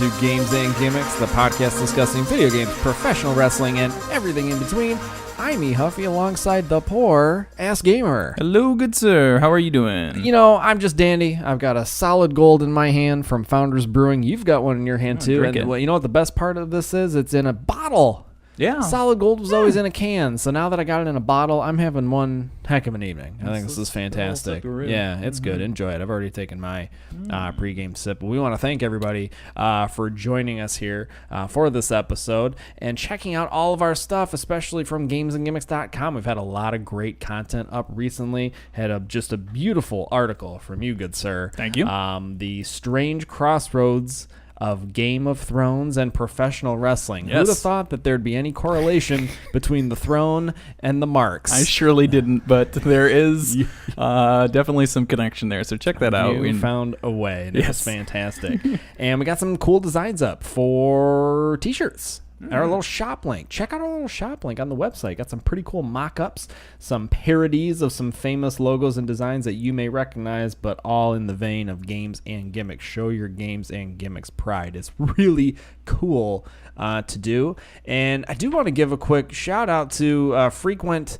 to Games and Gimmicks, the podcast discussing video games, professional wrestling, and everything in between. I'm E. Huffy alongside the poor ass gamer. Hello, good sir. How are you doing? You know, I'm just dandy. I've got a solid gold in my hand from Founders Brewing. You've got one in your hand too. Drink And it. well, you know what the best part of this is? It's in a bottle. Yeah. Solid gold was always in a can, so now that I got it in a bottle, I'm having one heck of an evening. I think this is fantastic. Yeah, it's good. Enjoy it. I've already taken my pregame sip. But we want to thank everybody for joining us here for this episode and checking out all of our stuff, especially from gamesandgimmicks.com. We've had a lot of great content up recently. Had just a beautiful article from you, good sir. Thank you. The strange crossroads of Game of Thrones and professional wrestling. Yes. Who'd have thought that there'd be any correlation between the throne and the marks? I surely didn't, but there is definitely some connection there. So check that out. You found a way. And It was Yes. fantastic. And we got some cool designs up for t-shirts. Our little shop link. Check out our little shop link on the website. Got some pretty cool mock-ups, some parodies of some famous logos and designs that you may recognize, but all in the vein of games and gimmicks. Show your games and gimmicks pride. It's really cool to do. And I do want to give a quick shout out to a frequent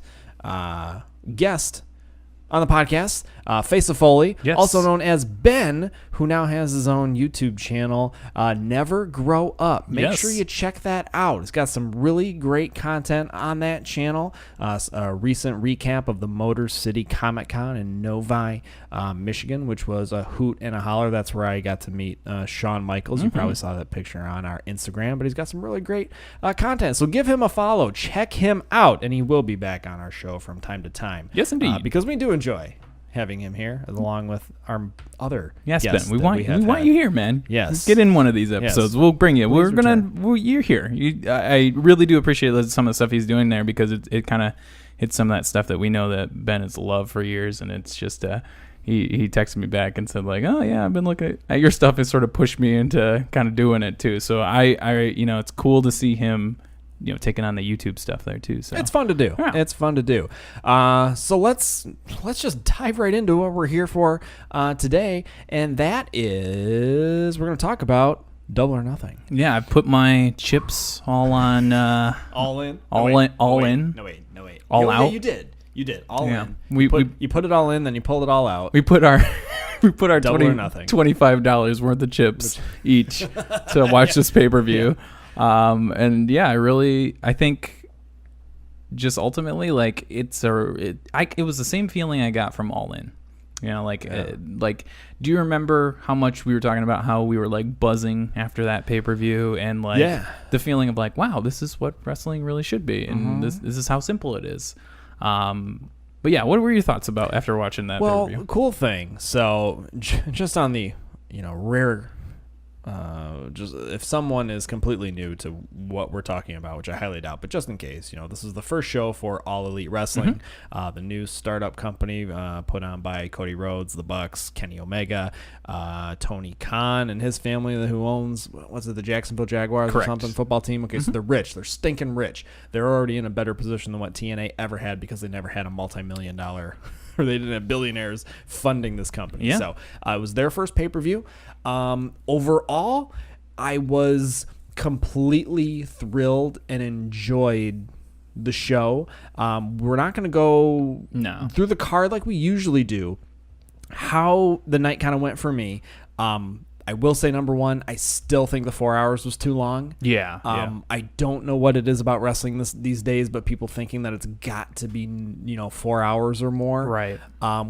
guest on the podcast, Face of Foley, Yes. also known as Ben, who now has his own YouTube channel, Never Grow Up. Make Yes. sure you check that out. It's got some really great content on that channel. A recent recap of the Motor City Comic Con in Novi, Michigan, which was a hoot and a holler. That's where I got to meet Shawn Michaels. You probably saw that picture on our Instagram, but he's got some really great content. So give him a follow. Check him out, and he will be back on our show from time to time. Yes, indeed. Because we do enjoy having him here, along with our other Yes, guests Ben. We that want have you had. here, man. Yes. Get in one of these episodes. Yes. We'll bring you. Please You're here. I really do appreciate some of the stuff he's doing there because it kind of hits some of that stuff that we know that Ben has loved for years, and it's just he texted me back and said like, oh yeah, I've been looking at your stuff and sort of pushed me into kind of doing it too. So I it's cool to see him taking on the YouTube stuff there too. So It's fun to do. Yeah. It's fun to do. So let's just dive right into what we're here for today, and that is we're going to talk about Double or Nothing. yeah, I put my chips all on All in. All in. All out? You did. All Yeah. in. We You put it all in, then you pulled it all out. We put our Double or nothing. $25 worth of chips each to watch this pay-per-view. And yeah, I think just ultimately like it was the same feeling I got from All In. Do you remember how much we were talking about how we were like buzzing after that pay-per-view and like the feeling of like, wow, this is what wrestling really should be, and this is how simple it is. But yeah, what were your thoughts about after watching that pay-per-view? Well, cool thing. So just on the rare, just if someone is completely new to what we're talking about, which I highly doubt, but just in case, this is the first show for All Elite Wrestling, the new startup company put on by Cody Rhodes, the Bucks, Kenny Omega, Tony Khan and his family who owns, the Jacksonville Jaguars Correct. or something, football team. Okay, so they're rich. They're stinking rich. They're already in a better position than what TNA ever had because they never had a multi-million-dollar or they didn't have billionaires funding this company. Yeah. So it was their first pay-per-view. Overall, I was completely thrilled and enjoyed the show. We're not going to go through the card like we usually do. How the night kind of went for me. I will say, number one, I still think the 4 hours was too long. Yeah. I don't know what it is about wrestling these days, but people thinking that it's got to be 4 hours or more. Right.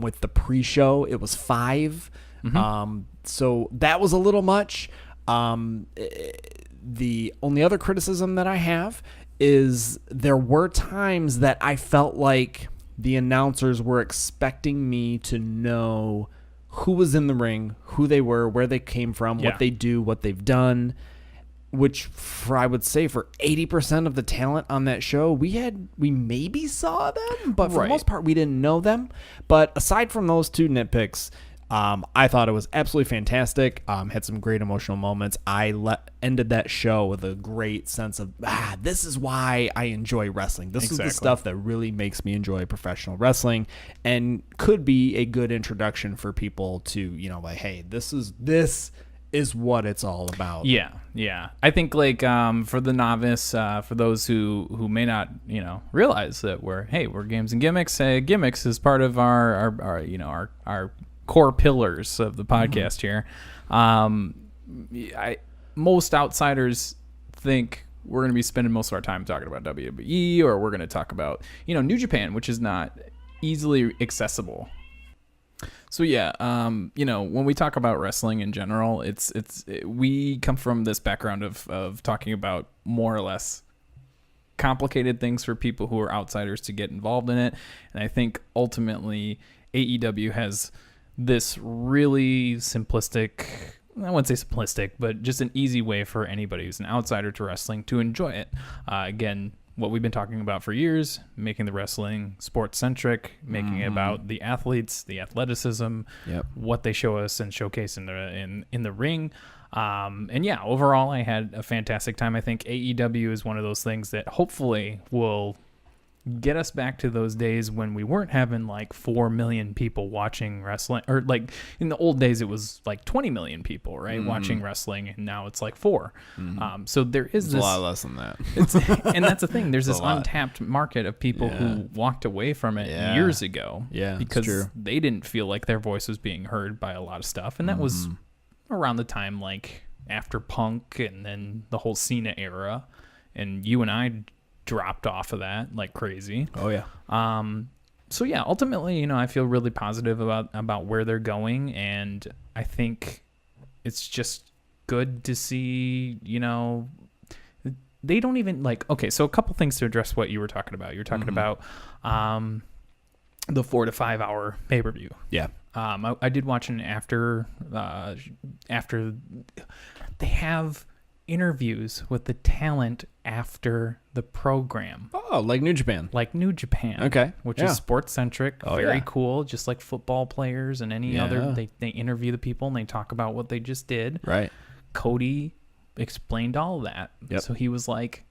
With the pre-show, it was 5. So that was a little much. The only other criticism that I have is there were times that I felt like the announcers were expecting me to know who was in the ring, who they were, where they came from, what they do, what they've done, which I would say for 80% of the talent on that show, we maybe saw them, but for the most part, we didn't know them. But aside from those two nitpicks, I thought it was absolutely fantastic. Had some great emotional moments. I ended that show with a great sense of, this is why I enjoy wrestling. This is the stuff that really makes me enjoy professional wrestling and could be a good introduction for people to, like, hey, this is what it's all about. Yeah. I think like for the novice, for those who may not realize that we're Games and Gimmicks. Gimmicks is part of our core pillars of the podcast here. Most outsiders think we're going to be spending most of our time talking about WWE, or we're going to talk about New Japan, which is not easily accessible. So yeah, when we talk about wrestling in general, we come from this background of talking about more or less complicated things for people who are outsiders to get involved in it. And I think ultimately AEW has this really simplistic, I wouldn't say simplistic, but just an easy way for anybody who's an outsider to wrestling to enjoy it. Again, what we've been talking about for years, making the wrestling sports-centric, making it about the athletes, the athleticism, what they show us and showcase in the ring. And yeah, overall, I had a fantastic time. I think AEW is one of those things that hopefully will get us back to those days when we weren't having like 4 million people watching wrestling, or like in the old days it was like 20 million people, right, watching wrestling, and now it's like 4. So there is It's this a lot less than that. and that's the thing. There's this lot. untapped market of people who walked away from it years ago, because they didn't feel like their voice was being heard by a lot of stuff, and that was around the time like after Punk and then the whole Cena era, and you and I dropped off of that like crazy. Oh yeah. So yeah, ultimately, I feel really positive about where they're going, and I think it's just good to see, they don't even like, okay, so a couple things to address what you were talking about. You're talking about the 4 to 5 hour pay-per-view. Yeah. I did watch an after they have interviews with the talent after the program. Oh, like New Japan. Okay. Which is sports centric, very yeah. cool, just like football players and any other. They interview the people and they talk about what they just did. Right. Cody explained all of that. Yep. So he was like,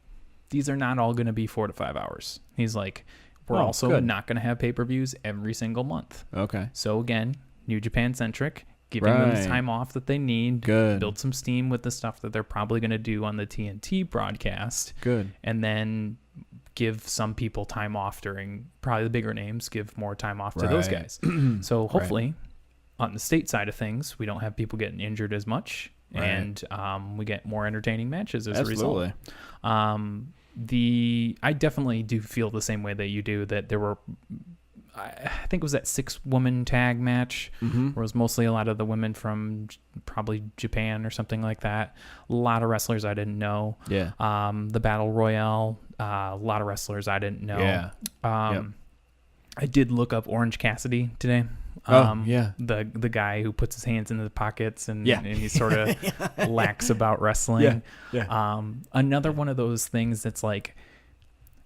these are not all going to be 4 to 5 hours. He's like, we're also not going to have pay-per-views every single month. Okay. So again, New Japan centric, giving them the time off that they need. Good. Build some steam with the stuff that they're probably going to do on the TNT broadcast. Good. And then give some people time off during, probably the bigger names, give more time off to those guys. So hopefully on the state side of things, we don't have people getting injured as much. Right. And we get more entertaining matches as a result. I definitely do feel the same way that you do, that there were, I think it was that 6-woman tag match where it was mostly a lot of the women from probably Japan or something like that. A lot of wrestlers I didn't know. Yeah. The Battle Royale, a lot of wrestlers I didn't know. Yeah. I did look up Orange Cassidy today. The guy who puts his hands into the pockets and he sort of lax about wrestling. Another one of those things that's like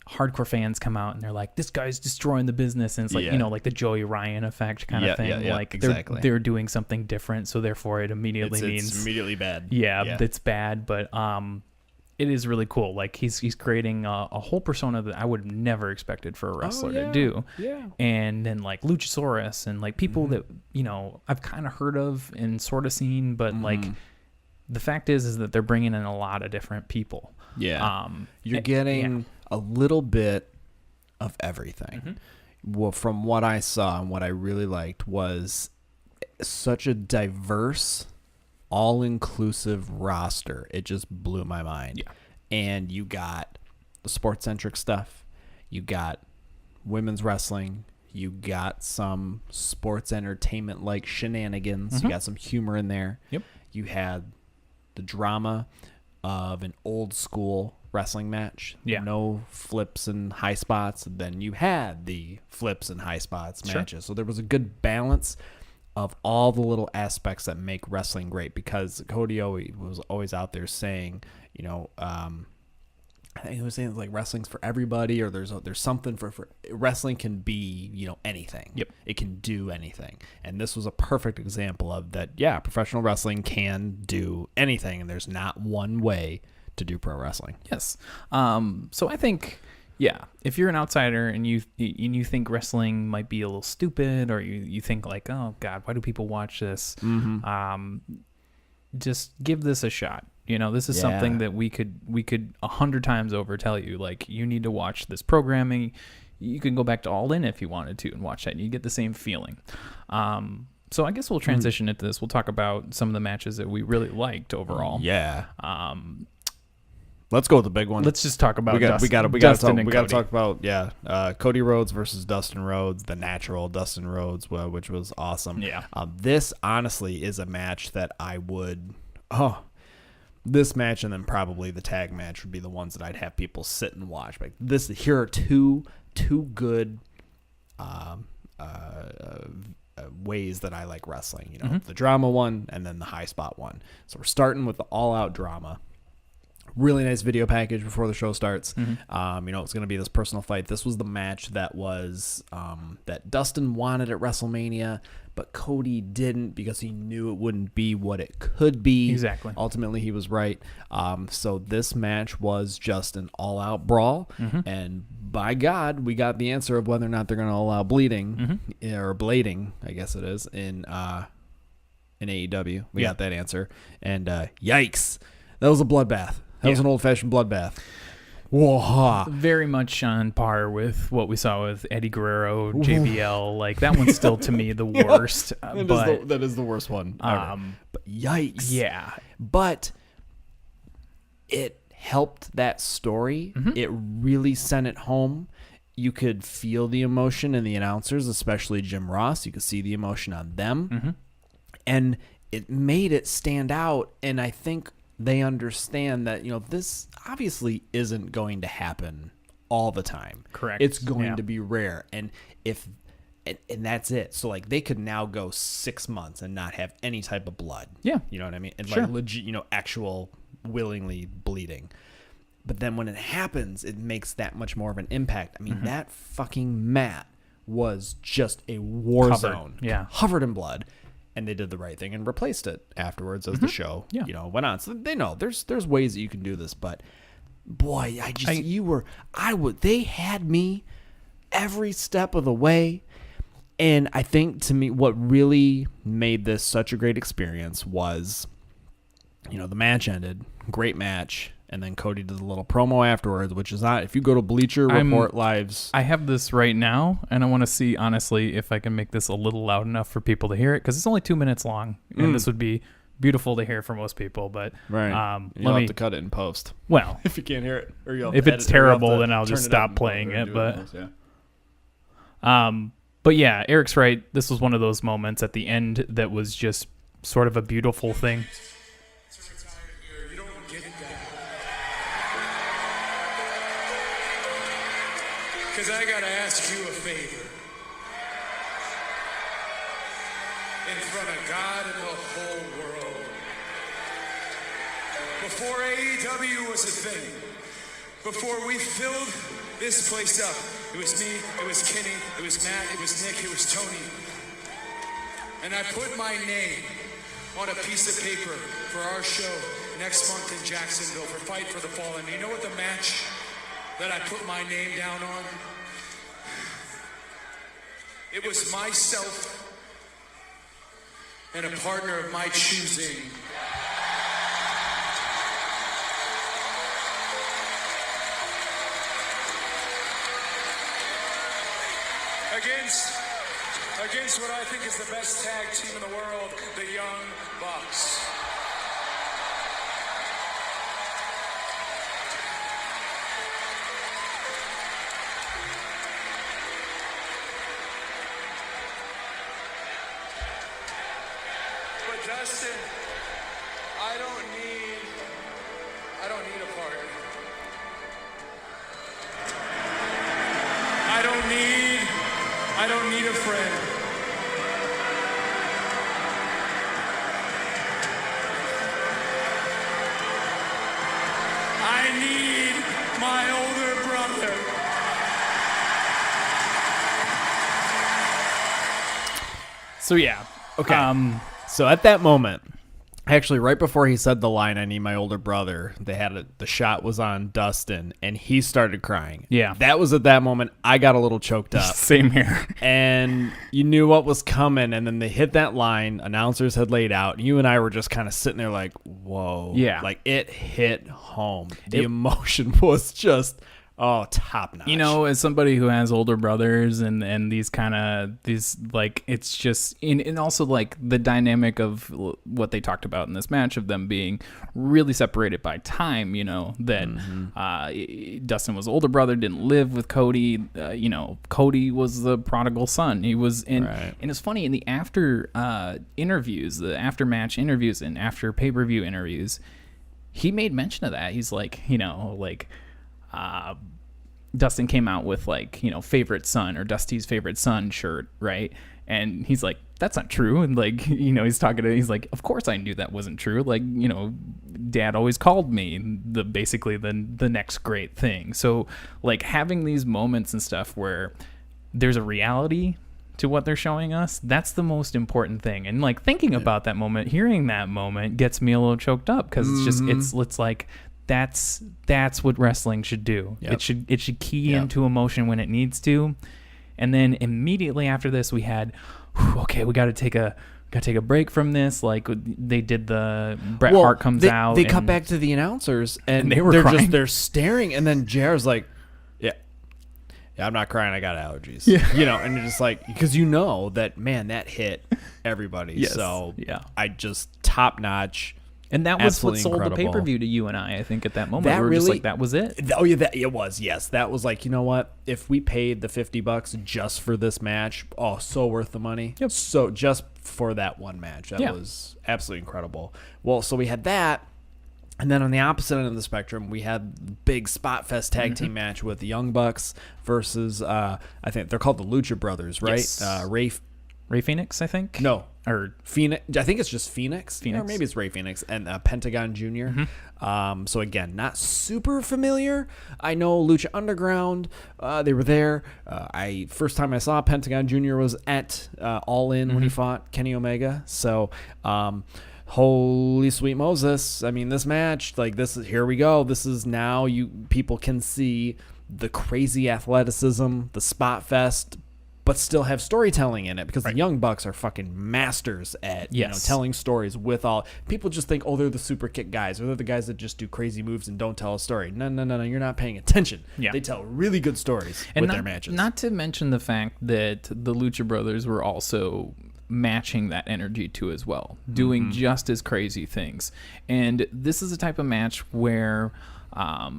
hardcore fans come out and they're like, this guy's destroying the business, and it's like like the Joey Ryan effect kind of thing. Like they're doing something different, so therefore it immediately means it's immediately bad. It's bad, but it is really cool. Like he's creating a whole persona that I would have never expected for a wrestler to do. Yeah. And then like Luchasaurus and like people that, I've kind of heard of and sort of seen, but like the fact is that they're bringing in a lot of different people. Yeah. You're getting a little bit of everything. Well, from what I saw and what I really liked was such a diverse, all-inclusive roster. It just blew my mind. Yeah. And you got the sports-centric stuff. You got women's wrestling. You got some sports entertainment-like shenanigans. You got some humor in there. Yep. You had the drama of an old-school wrestling match. No flips and high spots. Then you had the flips and high spots matches. So there was a good balance of all the little aspects that make wrestling great, because Cody was always out there saying, I think he was saying like wrestling's for everybody, or there's something for wrestling can be, anything. Yep. It can do anything. And this was a perfect example of that. Yeah. Professional wrestling can do anything, and there's not one way to do pro wrestling. Yes. So I think, if you're an outsider and you think wrestling might be a little stupid, or you think like, oh God, why do people watch this? just give this a shot. You know, this is something that we could 100 times over tell you, like, you need to watch this programming. You can go back to All In if you wanted to and watch that, and you get the same feeling. So I guess we'll transition into this. We'll talk about some of the matches that we really liked overall. Yeah. Let's go with the big one. Let's just talk about we got to talk about Cody Rhodes versus Dustin Rhodes, the natural Dustin Rhodes, which was awesome. Yeah. This honestly is a match that I would this match and then probably the tag match would be the ones that I'd have people sit and watch. Like here are two good ways that I like wrestling. You know, the drama one and then the high spot one. So we're starting with the all out drama. Really nice video package before the show starts. You know, it's going to be this personal fight. This was the match that was that Dustin wanted at WrestleMania, but Cody didn't because he knew it wouldn't be what it could be. Exactly. Ultimately, he was right. So this match was just an all-out brawl, and by God, we got the answer of whether or not they're going to allow bleeding or blading, I guess it is, in AEW. We got that answer, and yikes, that was a bloodbath. That was an old-fashioned bloodbath. Whoa. Very much on par with what we saw with Eddie Guerrero, JBL. Like, that one's still, to me, the worst. That is the worst one ever. But yikes. Yeah. But it helped that story. It really sent it home. You could feel the emotion in the announcers, especially Jim Ross. You could see the emotion on them. And it made it stand out. And I think they understand that, you know, this obviously isn't going to happen all the time. Correct. It's going to be rare. And and that's it. So like they could now go 6 months and not have any type of blood. Yeah. You know what I mean? And Sure. like legit, you know, actual willingly bleeding. But then when it happens, it makes that much more of an impact. I mean, that fucking mat was just a war zone. Yeah. Covered in blood. And they did the right thing and replaced it afterwards as the show, you know, went on. So they know there's ways that you can do this, but boy, they had me every step of the way. And I think to me, what really made this such a great experience was, you know, the match ended, great match. And then Cody did a little promo afterwards, which is not, if you go to Bleacher Report Live's. I have this right now, and I want to see, honestly, if I can make this a little loud enough for people to hear it, because it's only 2 minutes long, and this would be beautiful to hear for most people. But you'll have to cut it in post. Well, if you can't hear it, or if it's terrible, then I'll just stop playing it. But yeah, Eric's right. This was one of those moments at the end that was just sort of a beautiful thing. Because I got to ask you a favor. In front of God and the whole world. Before AEW was a thing, before we filled this place up, it was me, it was Kenny, it was Matt, it was Nick, it was Tony. And I put my name on a piece of paper for our show next month in Jacksonville for Fight for the Fallen. You know what the match that I put my name down on? It was myself and a partner of my choosing. Against what I think is the best tag team in the world, the Young Bucks. But Dustin, I don't need a partner. I don't need a friend. I need my older brother. So yeah. Okay. So at that moment, Actually, right before he said the line, "I need my older brother," the shot was on Dustin, and he started crying. Yeah. That was at that moment I got a little choked up. Same here. And you knew what was coming, and then they hit that line, announcers had laid out, you and I were just kind of sitting there like, whoa. Yeah. Like, it hit home. The emotion was just, top notch. You know, as somebody who has older brothers and these like, it's just, and also like the dynamic of what they talked about in this match of them being really separated by time, you know, that Dustin was older brother, didn't live with Cody. Cody was the prodigal son. He was in, and it's funny in the after interviews, the after match interviews and after pay-per-view interviews, he made mention of that. He's like, Dustin came out with like, favorite son or Dusty's favorite son shirt, right? And he's like, that's not true. And like, he's like, of course I knew that wasn't true. Like, Dad always called me basically the next great thing. So like having these moments and stuff where there's a reality to what they're showing us, that's the most important thing. And like thinking about that moment, hearing that moment gets me a little choked up because it's just, it's like, that's what wrestling should do. Yep. It should key into emotion when it needs to. And then immediately after this we had, okay, we got to take a break from this. Like they did the Bret Hart comes out. They cut back to the announcers and they're crying. they're staring, and then JR's like, yeah, I'm not crying. I got allergies. Yeah. And you're just like, because that, man, that hit everybody. Yes. So yeah, I just top notch. And that was what sold incredible. the pay-per-view to you and I think at that moment. That we were really, just like, that was it. Oh, yeah, it was, yes. That was like, you know what? If we paid the $50 just for this match, so worth the money. Yep. So just for that one match, that was absolutely incredible. Well, so we had that. And then on the opposite end of the spectrum, we had big Spot Fest tag team match with the Young Bucks versus, I think they're called the Lucha Brothers, right? Yes. Ray Phoenix, I think? No. Or Phoenix. I think it's just Phoenix. Or maybe it's Ray Phoenix and Pentagon Jr. So again, not super familiar. I know Lucha Underground. They were there. First time I saw Pentagon Jr. was at All In when he fought Kenny Omega. So holy sweet Moses. I mean, this match, like here we go. This is now people can see the crazy athleticism, the Spot Fest, but still have storytelling in it because the Young Bucks are fucking masters at telling stories with all. People just think, they're the super kick guys, or they're the guys that just do crazy moves and don't tell a story. No, you're not paying attention. Yeah. They tell really good stories with their matches. Not to mention the fact that the Lucha Brothers were also matching that energy too as well, doing just as crazy things. And this is a type of match where I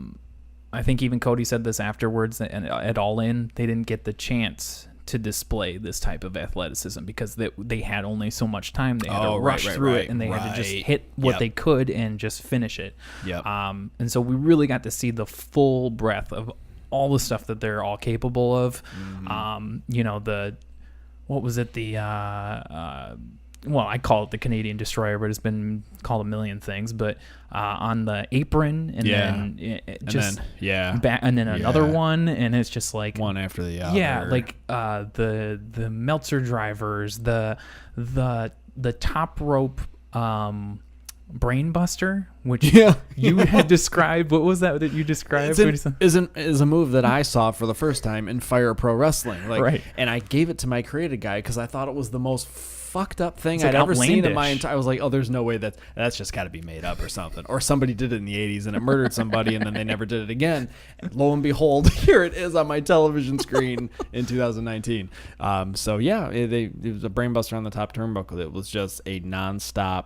think even Cody said this afterwards at All In, they didn't get the chance to display this type of athleticism because they had only so much time. They had to rush through it, and they had to just hit what they could and just finish it. Yep. And so we really got to see the full breadth of all the stuff that they're all capable of. What was it? I call it the Canadian Destroyer, but it's been called a million things. But on the apron, and then another one, and it's just like one after the other. Yeah, like the Meltzer drivers, the top rope brainbuster, which you had described. What was that you described? Is a move that I saw for the first time in Fire Pro Wrestling. Right. And I gave it to my creative guy because I thought it was the most fucked up thing I'd ever seen in my entire. I was like, there's no way that's just got to be made up or something, or somebody did it in the 80s and it murdered somebody and then they never did it again. And lo and behold, here it is on my television screen in 2019. It was a brainbuster on the top turnbuckle. It was just a nonstop,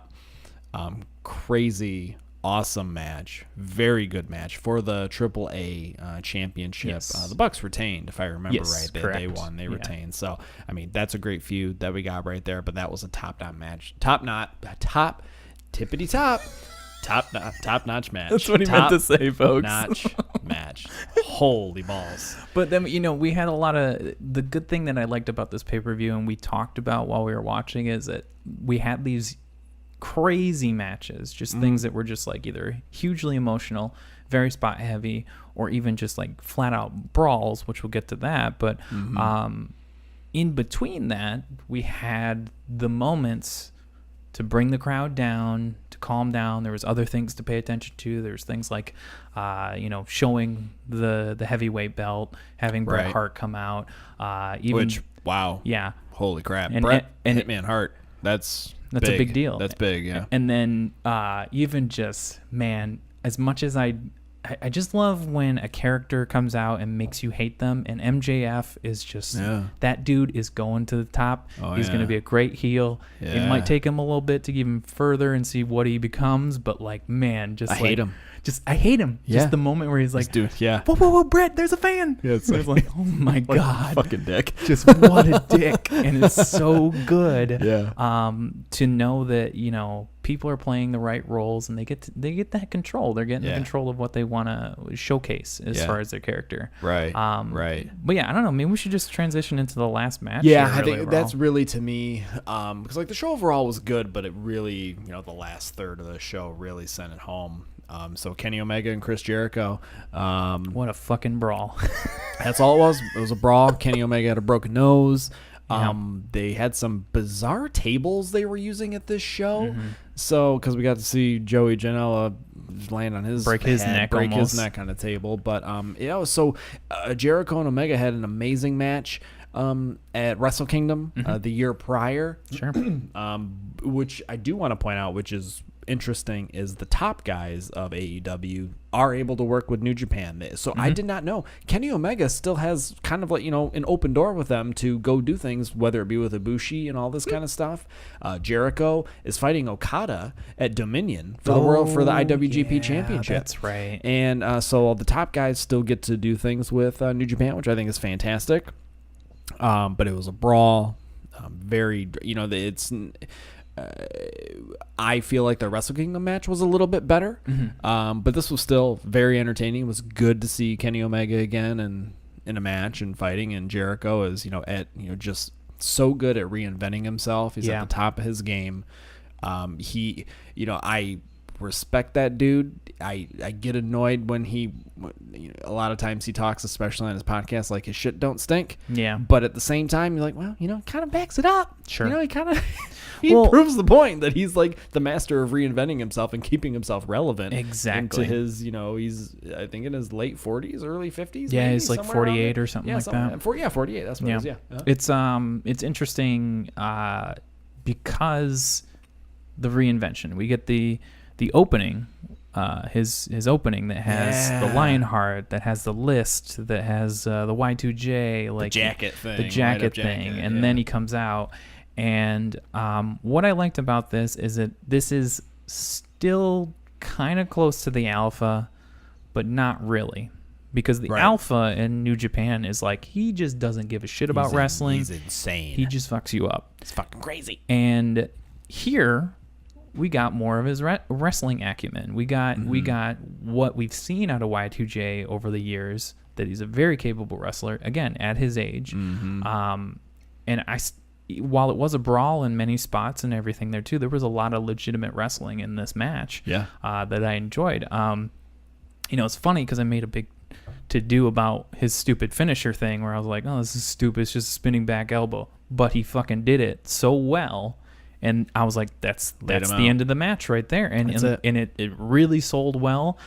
crazy, awesome match. Very good match for the AAA championship. Yes. The Bucks retained, if I remember right. They Correct. won. They retained. So, I mean, that's a great feud that we got right there. But that was a top-notch match. Top-notch match. That's what he meant to say, folks. Top-notch match. Holy balls. But then, we had a lot of... The good thing that I liked about this pay-per-view, and we talked about while we were watching, is that we had these crazy matches, just things that were just like either hugely emotional, very spot heavy, or even just like flat out brawls, which we'll get to that. But in between that, we had the moments to bring the crowd down, to calm down. There was other things to pay attention to. There's things like, showing the heavyweight belt, having Bret Right. Hart come out. Wow. Yeah. Holy crap. And- Bret and- Hitman Hart. That's a big deal. That's big, yeah. And then even just, man, as much as I just love when a character comes out and makes you hate them, and MJF is just, that dude is going to the top. He's going to be a great heel. It might take him a little bit to get him further and see what he becomes, but like, man, just I hate him. I hate him. Yeah. Just the moment where he's like, Dude, yeah. whoa, Brett, there's a fan. Yeah, it's It's like, oh my What a God. fucking dick. Just what a dick. And it's so good Yeah. to know that, people are playing the right roles and they get that control. They're getting the control of what they want to showcase as far as their character. Right. Right. But yeah, I don't know. Maybe we should just transition into the last match. Yeah, here I really think overall. that's really, to me, because like the show overall was good, but it really, the last third of the show really sent it home. So Kenny Omega and Chris Jericho. What a fucking brawl. That's all it was. It was a brawl. Kenny Omega had a broken nose. Yeah. They had some bizarre tables they were using at this show. Mm-hmm. So, because we got to see Joey Janela land on his Break his head, neck break almost. his neck on a table. But so Jericho and Omega had an amazing match at Wrestle Kingdom the year prior. Sure. Which I do want to point out, which is interesting, is the top guys of AEW are able to work with New Japan. So I did not know Kenny Omega still has kind of like, an open door with them to go do things, whether it be with Ibushi and all this kind of stuff. Jericho is fighting Okada at Dominion for the IWGP Championship. That's right. And so the top guys still get to do things with New Japan, which I think is fantastic. But it was a brawl. Very, it's. I feel like the Wrestle Kingdom match was a little bit better, but this was still very entertaining. It was good to see Kenny Omega again and in a match and fighting, and Jericho is just so good at reinventing himself. He's at the top of his game. I respect that dude. I get annoyed when a lot of times he talks, especially on his podcast, like his shit don't stink. Yeah. But at the same time, you're like, well, kind of backs it up. Sure. He kind of proves the point that he's like the master of reinventing himself and keeping himself relevant. Exactly. Into his, he's I think in his late 40s, early 50s. Yeah, maybe, he's like 48 or something like that. 48. That's what it is. Yeah. It's interesting because the reinvention. We get the opening, his opening that has the Lionheart, that has the list, that has the Y2J, like the jacket thing, and then he comes out. And what I liked about this is that this is still kind of close to the alpha, but not really. Because the alpha in New Japan is like, he just doesn't give a shit about wrestling. He's insane. He just fucks you up. It's fucking crazy. And here, we got more of his wrestling acumen. We got what we've seen out of Y2J over the years, that he's a very capable wrestler, again, at his age. And while it was a brawl in many spots and everything there too, there was a lot of legitimate wrestling in this match that I enjoyed. It's funny because I made a big to-do about his stupid finisher thing where I was like, oh, this is stupid. It's just a spinning back elbow. But he fucking did it so well. And I was like, that's the end of the match right there. And it really sold well.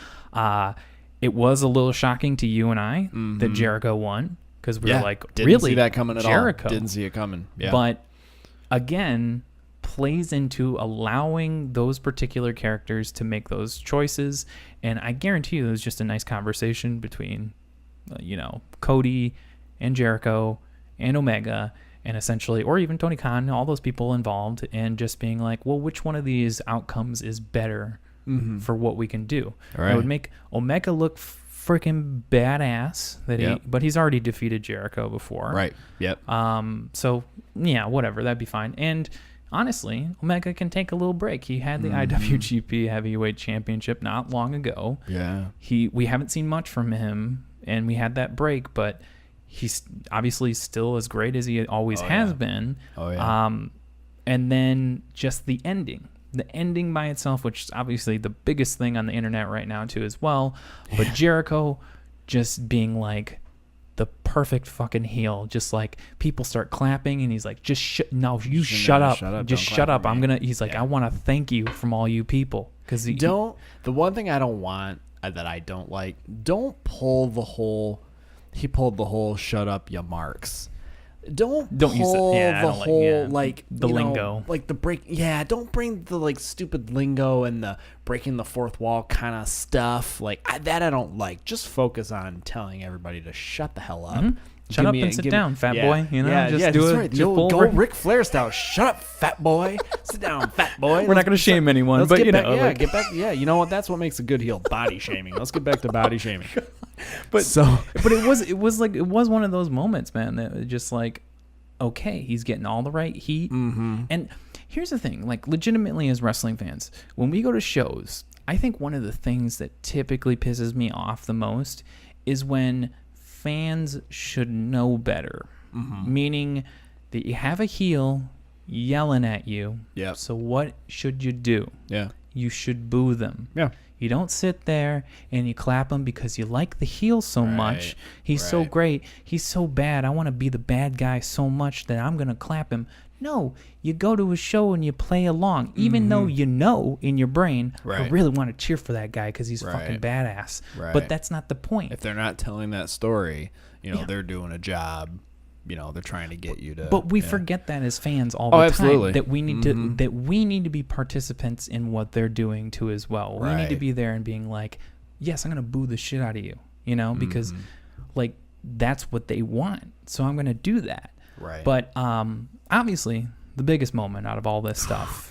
It was a little shocking to you and I that Jericho won, because we were like, didn't see that coming at Jericho? all. Didn't see it coming. Yeah. But again, plays into allowing those particular characters to make those choices. And I guarantee you it was just a nice conversation between, Cody and Jericho and Omega, and essentially, or even Tony Khan, all those people involved, and just being like, well, which one of these outcomes is better for what we can do? Right. It would make Omega look freaking badass, but he's already defeated Jericho before. Right. Yep. So, yeah, whatever. That'd be fine. And honestly, Omega can take a little break. He had the IWGP Heavyweight Championship not long ago. Yeah. We haven't seen much from him, and we had that break, but he's obviously still as great as he always has been. Oh, yeah. And then just the ending by itself, which is obviously the biggest thing on the internet right now too as well. But Jericho just being like, the perfect fucking heel. Just like people start clapping and he's like, just shut up. Just shut up. He's like, I want to thank you from all you people. Cause the one thing I don't want, that I don't like, don't pull the whole, he pulled the whole shut up ya marks. Don't use it. Yeah, the whole like the lingo, like the break. Yeah, don't bring the like stupid lingo and the breaking the fourth wall kind of stuff. Like that, I don't like. Just focus on telling everybody to shut the hell up. Mm-hmm. Shut up and sit down, fat boy. You know, do it. Right. Go Ric Flair style. Shut up, fat boy. Sit down, fat boy. We're not going to shame anyone, but get back. Yeah, you know what? That's what makes a good heel. Body shaming. Let's get back to body shaming. But it was one of those moments, man, that was just like, okay, he's getting all the right heat. Mm-hmm. And here's the thing, like legitimately as wrestling fans, when we go to shows, I think one of the things that typically pisses me off the most is when fans should know better. Mm-hmm. Meaning that you have a heel yelling at you. Yeah. So what should you do? Yeah. You should boo them. Yeah. You don't sit there and you clap him because you like the heel so much. He's so great. He's so bad. I want to be the bad guy so much that I'm going to clap him. No, you go to a show and you play along, even though you know in your brain, I really want to cheer for that guy because he's fucking badass. Right. But that's not the point. If they're not telling that story, they're doing a job. They're trying to get you to. But we forget that as fans all the absolutely. time. That we need to be participants in what they're doing too as well. We need to be there and being like, yes, I'm gonna boo the shit out of you, because like that's what they want. So I'm gonna do that. Right. But obviously the biggest moment out of all this stuff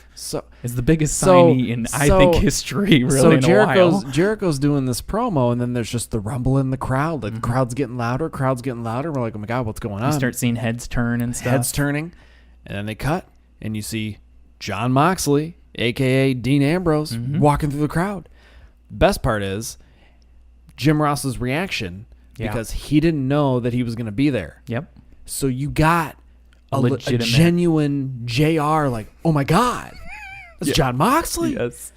is the biggest so, signee in I think history. Really, so in a while. Jericho's doing this promo, and then there's just the rumble in the crowd. Like the crowd's getting louder. We're like, oh my god, what's going on? You start seeing heads turn and stuff. Heads turning, and then they cut, and you see Jon Moxley, aka Dean Ambrose, walking through the crowd. Best part is Jim Ross's reaction because he didn't know that he was going to be there. Yep. So you got a genuine JR, like, oh my god, that's Jon Moxley. Yes.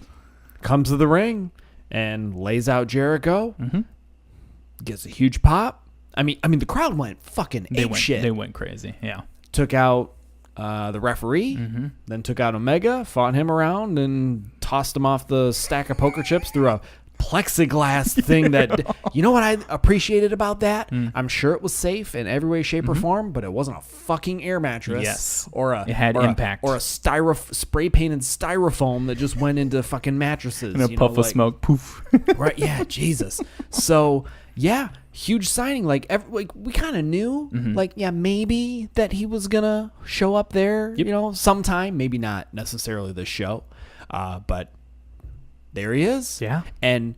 Comes to the ring and lays out Jericho. Gets a huge pop. I mean, the crowd went fucking shit. They went crazy. Yeah. Took out the referee, then took out Omega, fought him around, and tossed him off the stack of poker chips through a plexiglass thing that, you know what I appreciated about that? I'm sure it was safe in every way, shape, or form, but it wasn't a fucking air mattress. Yes. It had impact. or a spray painted styrofoam that just went into fucking mattresses. And a puff of smoke, poof. Right, yeah, Jesus. So, yeah, huge signing. Like we kind of knew, maybe that he was going to show up there, sometime. Maybe not necessarily this show, but there he is. Yeah. And,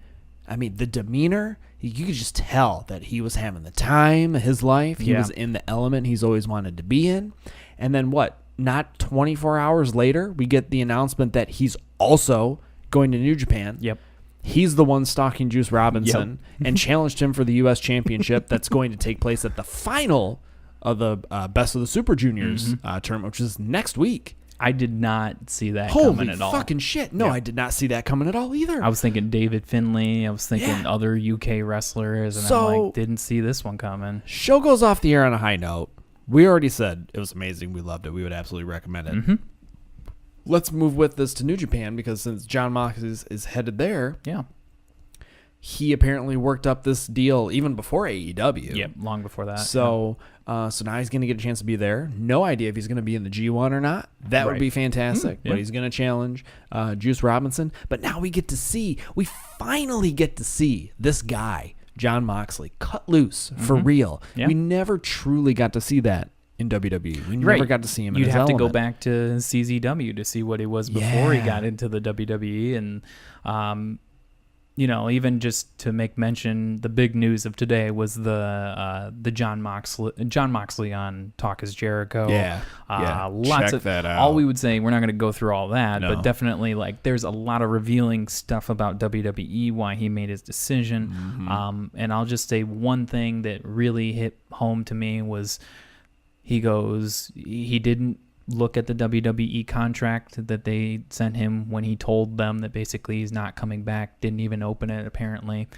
I mean, the demeanor, you could just tell that he was having the time of his life. He was in the element he's always wanted to be in. And then not 24 hours later, we get the announcement that he's also going to New Japan. Yep. He's the one stalking Juice Robinson and challenged him for the U.S. Championship that's going to take place at the final of the Best of the Super Juniors tournament, which is next week. I did not see that coming at all. Holy fucking shit. No, I did not see that coming at all either. I was thinking David Finlay. I was thinking other UK wrestlers. And I'm like, didn't see this one coming. Show goes off the air on a high note. We already said it was amazing. We loved it. We would absolutely recommend it. Let's move with this to New Japan because since Jon Moxley is headed there, he apparently worked up this deal even before AEW. Yep, long before that. So so now he's going to get a chance to be there. No idea if he's going to be in the G1 or not. That would be fantastic. But he's going to challenge Juice Robinson. But now we finally get to see this guy, Jon Moxley, cut loose for real. Yeah. We never truly got to see that in WWE. We never got to see him in his element. You'd have to go back to CZW to see what he was before he got into the WWE. And, even just to make mention, the big news of today was the Jon Moxley on Talk Is Jericho. Lots of that out. All we would say, we're not going to go through all that, but definitely there's a lot of revealing stuff about WWE, why he made his decision. And I'll just say one thing that really hit home to me was he didn't look at the WWE contract that they sent him when he told them that basically he's not coming back. Didn't even open it, apparently.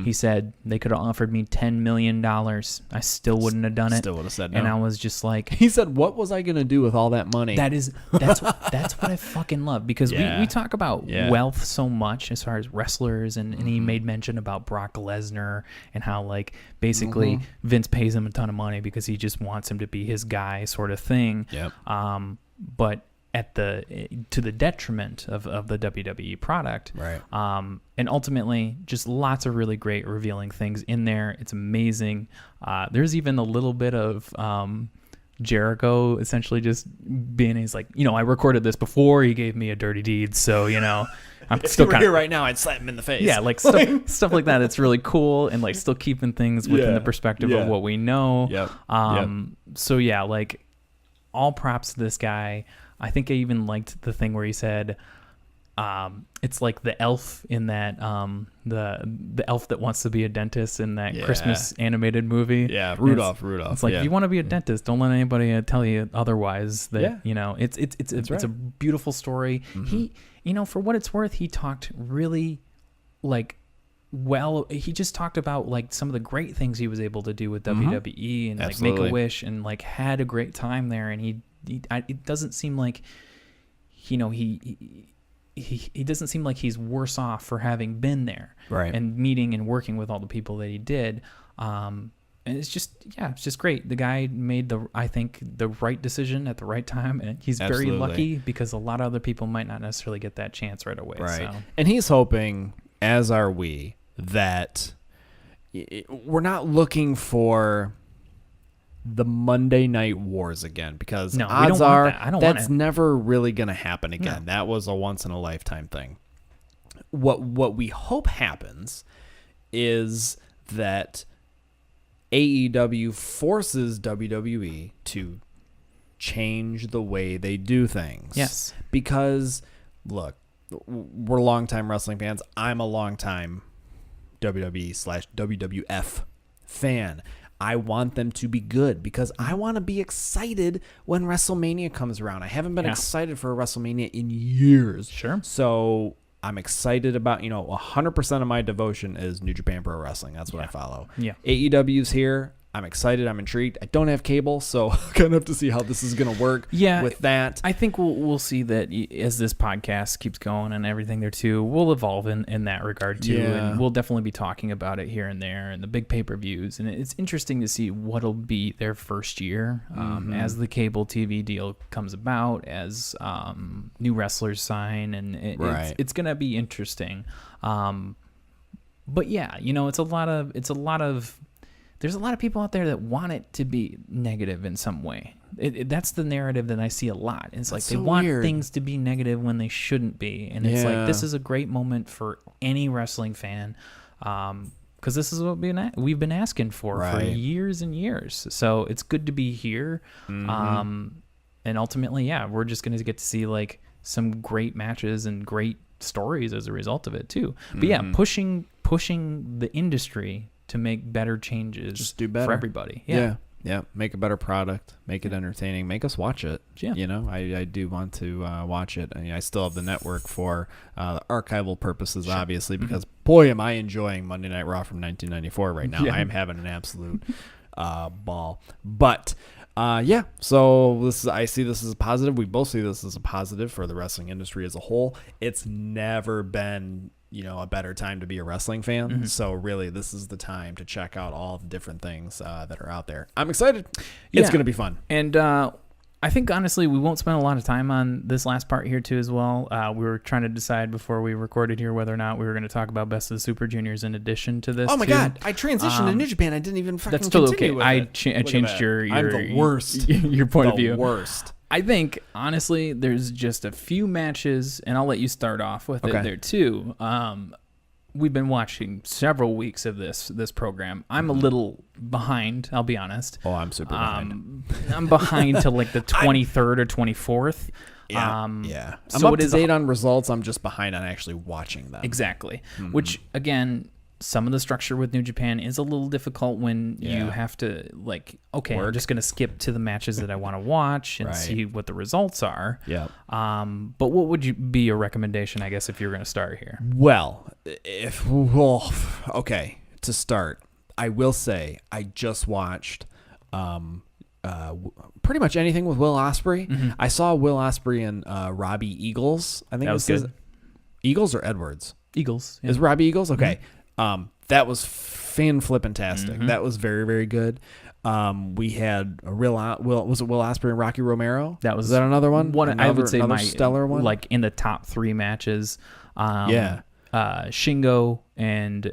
He said they could have offered me $10 million. I still wouldn't have done it. Still would have said no. And I was just like... He said, what was I going to do with all that money? That's what I fucking love, because we talk about wealth so much as far as wrestlers, and he made mention about Brock Lesnar and how, like, basically Vince pays him a ton of money because he just wants him to be his guy, sort of thing. Yep. But to the detriment of the WWE product. Right. And ultimately, just lots of really great revealing things in there. It's amazing. There's even a little bit of Jericho essentially just being, he's like, I recorded this before he gave me a dirty deed, so I'm If still he were here right now, I'd slap him in the face. Yeah, like stuff like that. It's really cool, and like still keeping things within the perspective of what we know. So yeah, like, all props to this guy. I think I even liked the thing where he said, it's like the elf in that the elf that wants to be a dentist in that Christmas animated movie. Yeah, Rudolph. It's like, if you want to be a dentist, don't let anybody tell you otherwise. That it's a beautiful story. He, for what it's worth, he talked really like. Well, he just talked about like some of the great things he was able to do with WWE and like Make a Wish, and like had a great time there. And it doesn't seem like, he doesn't seem like he's worse off for having been there, right? And meeting and working with all the people that he did. And it's just great. The guy made I think the right decision at the right time, and he's very lucky because a lot of other people might not necessarily get that chance right away. Right. So. And he's hoping, as are we, that we're not looking for the Monday Night Wars again, because odds are that's never really going to happen again. No. That was a once in a lifetime thing. What we hope happens is that AEW forces WWE to change the way they do things. Yes. Because look, we're longtime wrestling fans. I'm a longtime WWE/WWF fan. I want them to be good because I want to be excited when WrestleMania comes around. I haven't been excited for a WrestleMania in years. Sure. So I'm excited about, 100% of my devotion is New Japan Pro Wrestling. That's what I follow. Yeah. AEW's here. I'm excited. I'm intrigued. I don't have cable, so kind of have to see how this is going to work with that. I think we'll see that as this podcast keeps going and everything there too. We'll evolve in that regard too, and we'll definitely be talking about it here and there and the big pay-per-views. And it's interesting to see what'll be their first year as the cable TV deal comes about, as new wrestlers sign, and it's going to be interesting. But yeah, it's a lot of. There's a lot of people out there that want it to be negative in some way. That's the narrative that I see a lot. It's like they want things to be negative when they shouldn't be. And it's like, this is a great moment for any wrestling fan, because this is what we've been asking for years and years. So it's good to be here. And ultimately, we're just going to get to see like some great matches and great stories as a result of it too. But pushing the industry to make better changes, just do better for everybody. Yeah. Make a better product, make it entertaining, make us watch it. I do want to watch it. I still have the network for archival purposes, obviously, because boy, am I enjoying Monday Night Raw from 1994 right now. I am having an absolute ball. But so I see this as a positive. We both see this as a positive for the wrestling industry as a whole. It's never been a better time to be a wrestling fan. So really, this is the time to check out all the different things that are out there. I'm excited. It's going to be fun. And I think, honestly, we won't spend a lot of time on this last part here, too, as well. We were trying to decide before we recorded here whether or not we were going to talk about Best of the Super Juniors in addition to this. Oh, my God. I transitioned to New Japan. I didn't even fucking That's totally continue okay. with I changed your I'm the worst. Your point of view. The worst. I think, honestly, there's just a few matches, and I'll let you start off with it there, too. We've been watching several weeks of this program. I'm a little behind, I'll be honest. Oh, I'm super behind. I'm behind to like the 23rd or 24th. I'm up to date on results. I'm just behind on actually watching them. Exactly. Which, again, some of the structure with New Japan is a little difficult when you Yeah. have to like, okay, I'm Work. just going to skip to the matches that I want to watch and Right. see what the results are. Yep. But what would be your recommendation, I guess, if you're going to start here? Well, okay, to start, I will say I just watched pretty much anything with Will Ospreay. Mm-hmm. I saw Will Ospreay and Robbie Eagles. I think That it was was good. Eagles or Edwards. Eagles. Yeah. Is Robbie Eagles? Okay. That was fan-flippin-tastic. That was very, very good. We had was it Will Ospreay and Rocky Romero? That was that another one? I would say another my stellar one. like in the top 3 matches. Yeah. Shingo and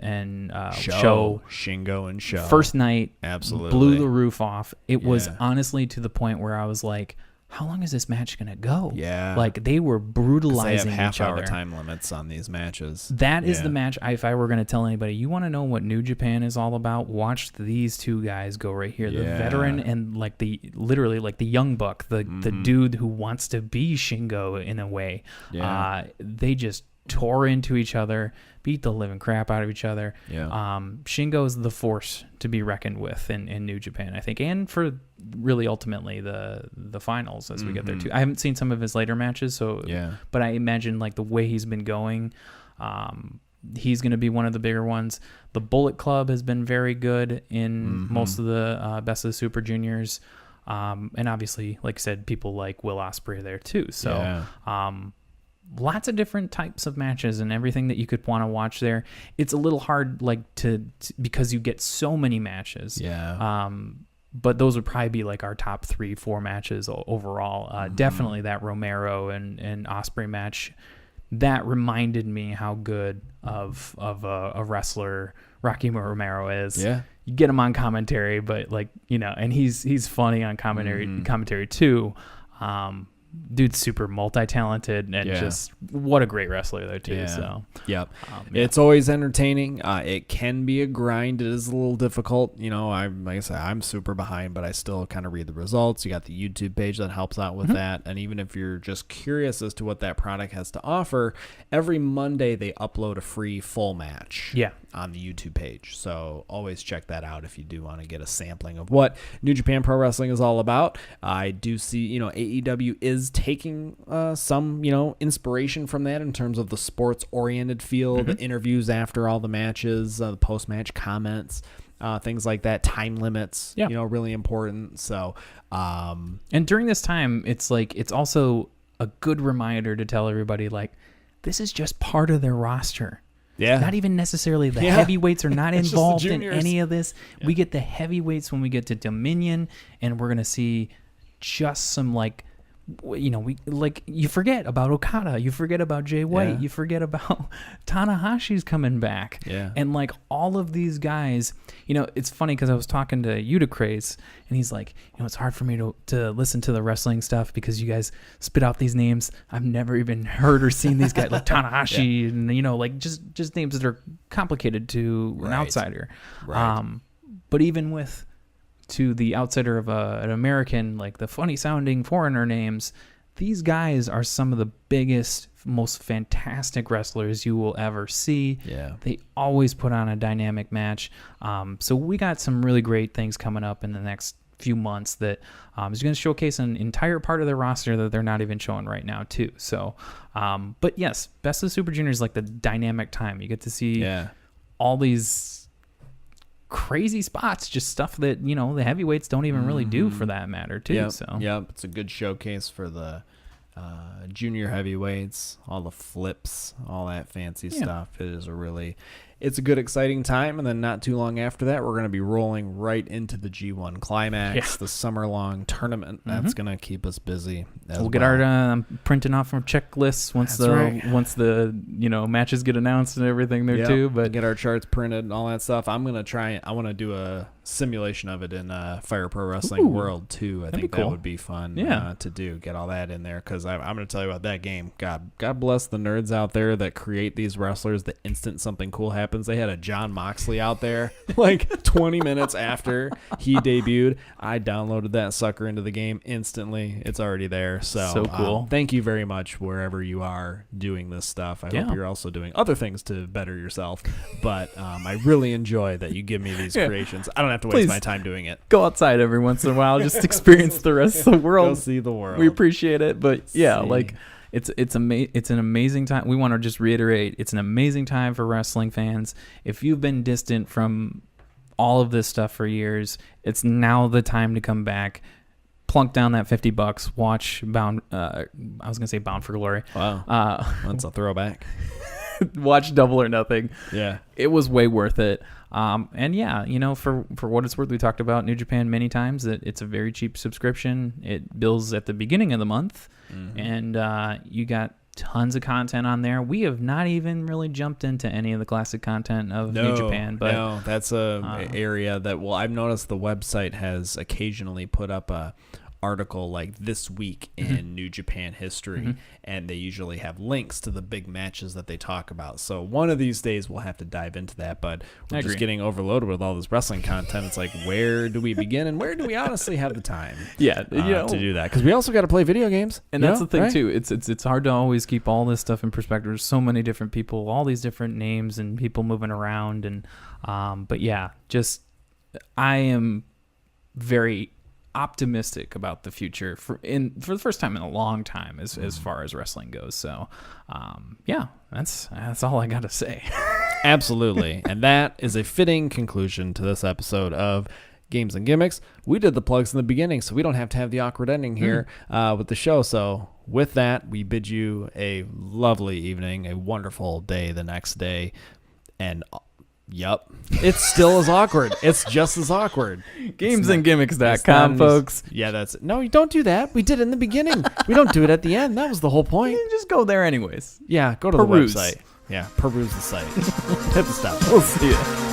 Show. Shingo and Show. First night, Absolutely. blew the roof off. It was Yeah. honestly to the point where I was like, how long is this match going to go? Yeah. Like they were 'Cause they brutalizing have each half-hour other. time limits on these matches. That is Yeah. the match. If I were going to tell anybody, you want to know what New Japan is all about, watch these two guys go right here. The Yeah. veteran and like literally like the young buck, the dude who wants to be Shingo in a way. Yeah. They just tore into each other, beat the living crap out of each other. Yeah. Shingo is the force to be reckoned with in New Japan, I think, and for really ultimately the finals as we get there too. I haven't seen some of his later matches, so Yeah. but I imagine like the way he's been going, he's going to be one of the bigger ones. The Bullet Club has been very good in most of the Best of the Super Juniors, and obviously, like I said, people like Will Ospreay are there too. So. Yeah. Lots of different types of matches and everything that you could want to watch there. It's a little hard, like to because you get so many matches. Yeah. But those would probably be like our top 3-4 matches overall. Definitely that Romero and Ospreay match. That reminded me how good of a wrestler Rocky Romero is. Yeah. You get him on commentary, but like and he's funny on commentary too. Dude's super multi-talented and Yeah. just what a great wrestler though too. Yeah. So Yep. yeah. It's always entertaining. It can be a grind. It is a little difficult. Like I said, I'm super behind, but I still kind of read the results. You got the YouTube page that helps out with that. And even if you're just curious as to what that product has to offer, every Monday they upload a free full match. Yeah. On the YouTube page. So always check that out if you do want to get a sampling of what New Japan Pro Wrestling is all about. I do see, AEW is taking some, inspiration from that in terms of the sports-oriented feel, the interviews after all the matches, the post-match comments, things like that, time limits, Yeah. Really important. So, And during this time, it's also a good reminder to tell everybody like this is just part of their roster. yeah. Not even necessarily the Yeah. heavieants are not It's just the involved in juniors. any of this. Yeah. We get the heavyweights when we get to Dominion, and we're gonna see just some you forget about Okada, you forget about Jay White, Yeah. you forget about Tanahashi's coming back, Yeah. and like all of these guys. It's funny because I was talking to Uticraze, and he's like, it's hard for me to listen to the wrestling stuff because you guys spit out these names I've never even heard or seen these guys like Tanahashi and like just names that are complicated to an Right. outsider. Right. But even to the outsider of an American, like the funny sounding foreigner names, these guys are some of the biggest, most fantastic wrestlers you will ever see. Yeah. They always put on a dynamic match. So we got some really great things coming up in the next few months that is going to showcase an entire part of their roster that they're not even showing right now too. So, but yes, Best of the Super Junior is like the dynamic time. You get to see all these crazy spots, just stuff that the heavyweights don't even really do for that matter too. Yep. So Yep. It's a good showcase for the junior heavyweights, all the flips, all that fancy stuff. It's a good, exciting time. And then not too long after that, we're going to be rolling right into the G1 Climax, the summer-long tournament. That's going to keep us busy. we'll get our printing off from checklists once the matches get announced and everything there too. But get our charts printed and all that stuff. I want to do a simulation of it in Fire Pro Wrestling World too. I think be cool. that would be fun Yeah. to do. Get all that in there because I'm going to tell you about that game. God bless the nerds out there that create these wrestlers. The instant something cool happens, they had a John Moxley out there like 20 minutes after he debuted. I downloaded that sucker into the game instantly. It's already there. So cool. Thank you very much wherever you are doing this stuff. I hope you're also doing other things to better yourself. But I really enjoy that you give me these creations. I don't have to waste my time doing it. Go outside every once in a while, just experience the rest of the world. Go see the world. We appreciate it, but yeah, See. like it's an amazing time. We want to just reiterate, it's an amazing time for wrestling fans. If you've been distant from all of this stuff for years, it's now the time to come back. Plunk down that $50. Watch Bound. I was gonna say Bound for Glory. Wow, that's a throwback. Watch Double or Nothing. Yeah, it was way worth it. And yeah, for what it's worth, we talked about New Japan many times, that it's a very cheap subscription. It bills at the beginning of the month, and you got tons of content on there. We have not even really jumped into any of the classic content of New Japan, but no, that's a area that I've noticed the website has occasionally put up a article like this week in New Japan history, and they usually have links to the big matches that they talk about. So one of these days we'll have to dive into that, but we're just getting overloaded with all this wrestling content. It's like, where do we begin and where do we honestly have the time to do that? Because we also got to play video games. And that's the thing too. It's hard to always keep all this stuff in perspective. There's so many different people, all these different names and people moving around, and but yeah, just I am very optimistic about the future for the first time in a long time as far as wrestling goes. So that's all I gotta say. Absolutely. And that is a fitting conclusion to this episode of Games and Gimmicks. We did the plugs in the beginning, so we don't have to have the awkward ending here with the show. So with that, we bid you a lovely evening, a wonderful day the next day, and yup. It's still as awkward. It's just as awkward. GamesandGimmicks.com, folks. Yeah, that's it. No, you don't do that. We did it in the beginning. We don't do it at the end. That was the whole point. You just go there anyways. Yeah, go to Peruse. the website. Yeah, peruse the site. Hit the stop. We'll see you.